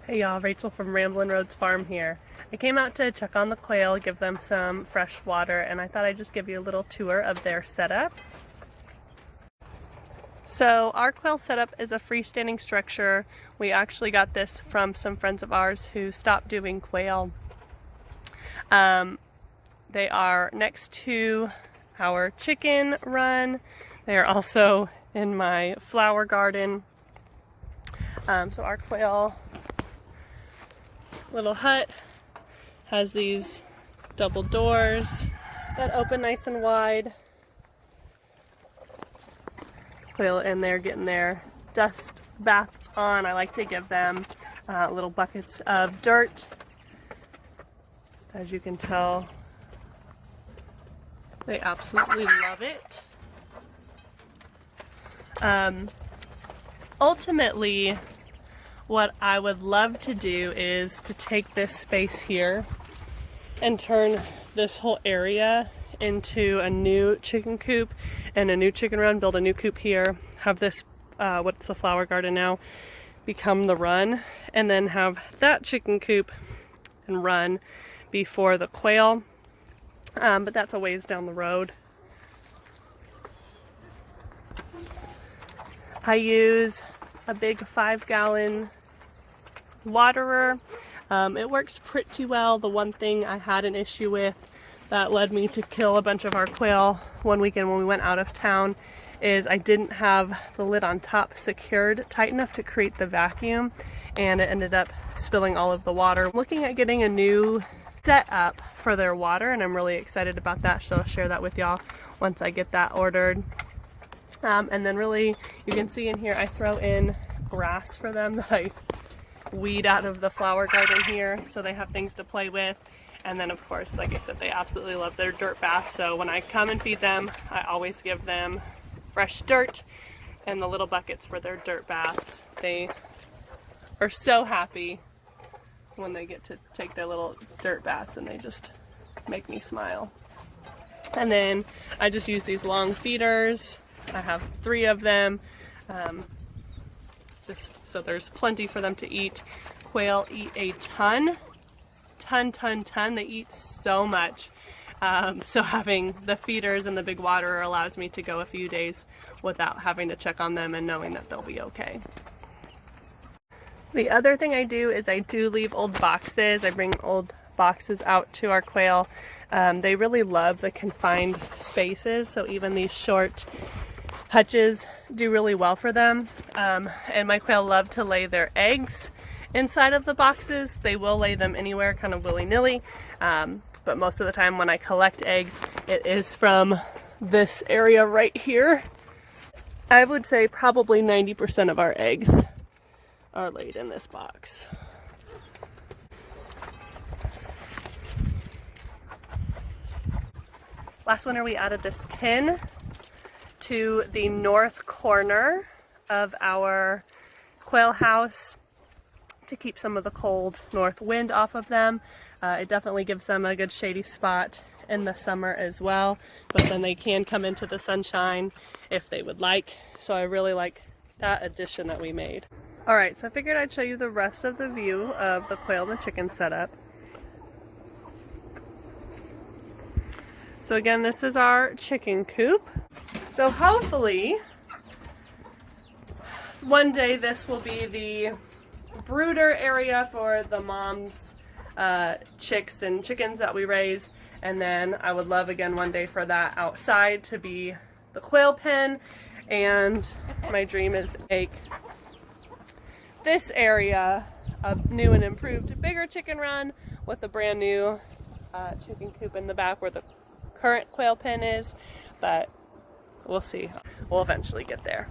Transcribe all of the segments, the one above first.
Hey y'all, Rachel from Ramblin' Roads Farm here. I came out to check on the quail, give them some fresh water, and I thought I'd just give you a little tour of their setup. So our quail setup is a freestanding structure. We actually got this from some friends of ours who stopped doing quail. They are next to our chicken run. They are also in my flower garden. So our quail little hut has these double doors that open nice and wide. Quail in there getting their dust baths on. I like to give them little buckets of dirt. As you can tell, they absolutely love it. Ultimately, what I would love to do is to take this space here and turn this whole area into a new chicken coop and a new chicken run, build a new coop here, have this, what's the flower garden now, become the run, and then have that chicken coop and run before the quail. But that's a ways down the road. I use a big 5-gallon waterer. It works pretty well. The one thing I had an issue with that led me to kill a bunch of our quail one weekend when we went out of town is I didn't have the lid on top secured tight enough to create the vacuum, and it ended up spilling all of the water. I'm looking at getting a new setup for their water, and I'm really excited about that, so I'll share that with y'all once I get that ordered. And then really, you can see in here I throw in grass for them that I weed out of the flower garden here, so they have things to play with. And then of course, like I said, they absolutely love their dirt bath, so when I come and feed them, I always give them fresh dirt and the little buckets for their dirt baths. They are so happy when they get to take their little dirt baths, and they just make me smile. And then I just use these long feeders. I have 3 of them. Just so there's plenty for them to eat. Quail eat a ton. They eat so much. So having the feeders and the big waterer allows me to go a few days without having to check on them and knowing that they'll be okay. The other thing I do is I do leave old boxes. I bring old boxes out to our quail. They really love the confined spaces, so even these short hutches do really well for them. And my quail love to lay their eggs inside of the boxes. They will lay them anywhere, kind of willy-nilly, but most of the time when I collect eggs, it is from this area right here. I would say probably 90% of our eggs are laid in this box. Last winter we added this tin to the north corner of our quail house to keep some of the cold north wind off of them. It definitely gives them a good shady spot in the summer as well, but then they can come into the sunshine if they would like. So I really like that addition that we made. Alright, so I figured I'd show you the rest of the view of the quail and the chicken setup. So again, this is our chicken coop. So hopefully one day this will be the brooder area for the mom's chicks and chickens that we raise, and then I would love again one day for that outside to be the quail pen, and my dream is to make this area a new and improved bigger chicken run with a brand new chicken coop in the back where the current quail pen is, but we'll see. We'll eventually get there.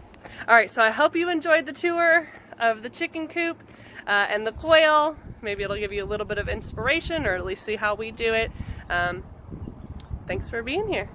Alright, so I hope you enjoyed the tour of the chicken coop and the quail. Maybe it'll give you a little bit of inspiration, or at least see how we do it. Thanks for being here.